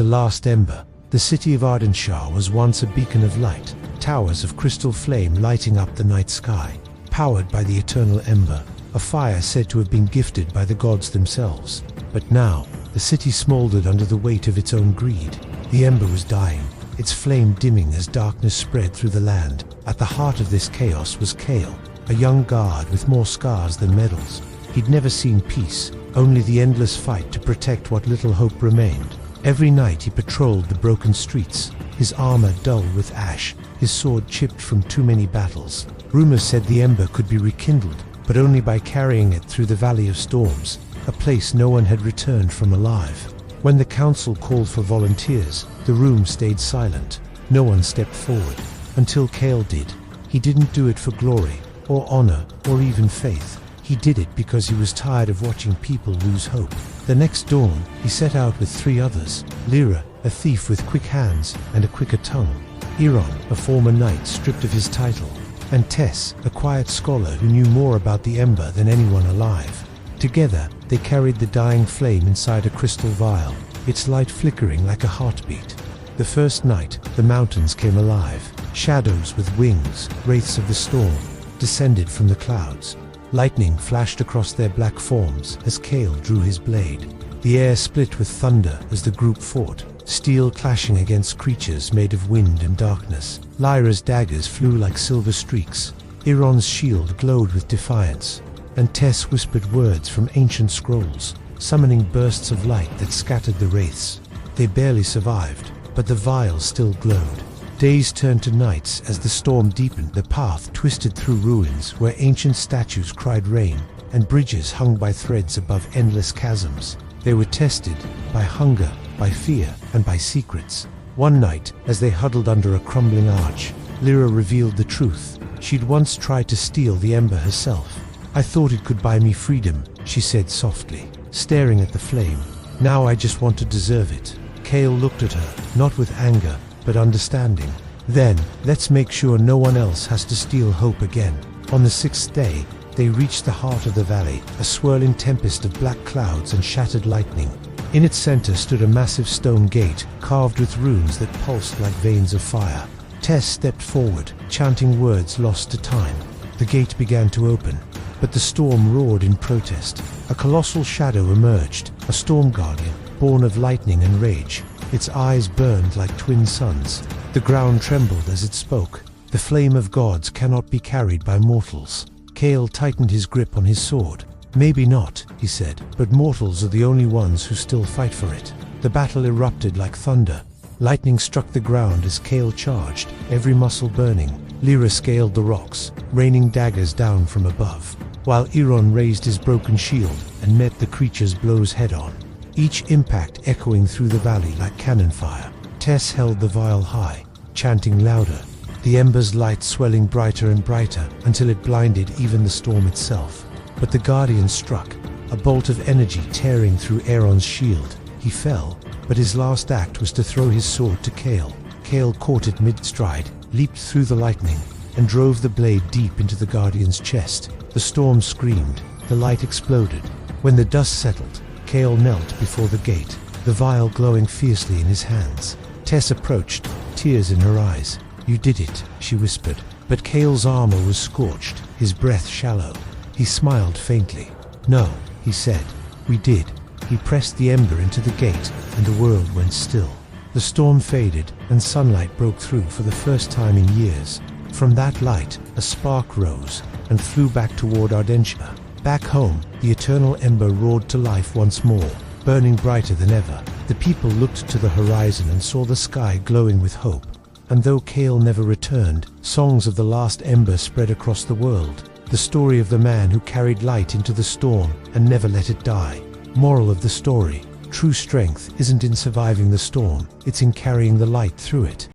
The last ember. The city of Ardenshire was once a beacon of light, towers of crystal flame lighting up the night sky, powered by the eternal ember, a fire said to have been gifted by the gods themselves. But now, the city smoldered under the weight of its own greed. The ember was dying, its flame dimming as darkness spread through the land. At the heart of this chaos was Kael, a young guard with more scars than medals. He'd never seen peace, only the endless fight to protect what little hope remained. Every night he patrolled the broken streets, his armor dull with ash, his sword chipped from too many battles. Rumors said the ember could be rekindled, but only by carrying it through the Valley of Storms, a place no one had returned from alive. When the council called for volunteers, the room stayed silent. No one stepped forward, until Kael did. He didn't do it for glory, or honor, or even faith. He did it because he was tired of watching people lose hope. The next dawn, he set out with 3 others: Lyra, a thief with quick hands and a quicker tongue; Iron, a former knight stripped of his title; and Tess, a quiet scholar who knew more about the ember than anyone alive. Together, they carried the dying flame inside a crystal vial, its light flickering like a heartbeat. The first night, the mountains came alive. Shadows with wings, wraiths of the storm, descended from the clouds. Lightning flashed across their black forms as Kael drew his blade. The air split with thunder as the group fought, steel clashing against creatures made of wind and darkness. Lyra's daggers flew like silver streaks. Iron's shield glowed with defiance, and Tess whispered words from ancient scrolls, summoning bursts of light that scattered the wraiths. They barely survived, but the vial still glowed. Days turned to nights as the storm deepened. The path twisted through ruins where ancient statues cried rain, and bridges hung by threads above endless chasms. They were tested by hunger, by fear, and by secrets. One night, as they huddled under a crumbling arch, Lyra revealed the truth. She'd once tried to steal the ember herself. "I thought it could buy me freedom," she said softly, staring at the flame. "Now I just want to deserve it." Kael looked at her, not with anger, but understanding. "Then, let's make sure no one else has to steal hope again." On the 6th day, they reached the heart of the valley, a swirling tempest of black clouds and shattered lightning. In its center stood a massive stone gate, carved with runes that pulsed like veins of fire. Tess stepped forward, chanting words lost to time. The gate began to open, but the storm roared in protest. A colossal shadow emerged, a storm guardian, born of lightning and rage. Its eyes burned like twin suns. The ground trembled as it spoke. "The flame of gods cannot be carried by mortals." Kael tightened his grip on his sword. "Maybe not," he said, "but mortals are the only ones who still fight for it." The battle erupted like thunder. Lightning struck the ground as Kael charged, every muscle burning. Lyra scaled the rocks, raining daggers down from above, while Iron raised his broken shield and met the creature's blows head-on, each impact echoing through the valley like cannon fire. Tess held the vial high, chanting louder, the ember's light swelling brighter and brighter until it blinded even the storm itself. But the guardian struck, a bolt of energy tearing through Iron's shield. He fell, but his last act was to throw his sword to Kael. Kael caught it mid-stride, leaped through the lightning, and drove the blade deep into the guardian's chest. The storm screamed, the light exploded. When the dust settled, Kael knelt before the gate, the vial glowing fiercely in his hands. Tess approached, tears in her eyes. "You did it," she whispered. But Kael's armor was scorched, his breath shallow. He smiled faintly. "No," he said, "we did." He pressed the ember into the gate, and the world went still. The storm faded, and sunlight broke through for the first time in years. From that light, a spark rose, and flew back toward Ardenshire. Back home, the eternal ember roared to life once more, burning brighter than ever. The people looked to the horizon and saw the sky glowing with hope. And though Kael never returned, songs of the last ember spread across the world. The story of the man who carried light into the storm and never let it die. Moral of the story: true strength isn't in surviving the storm, it's in carrying the light through it.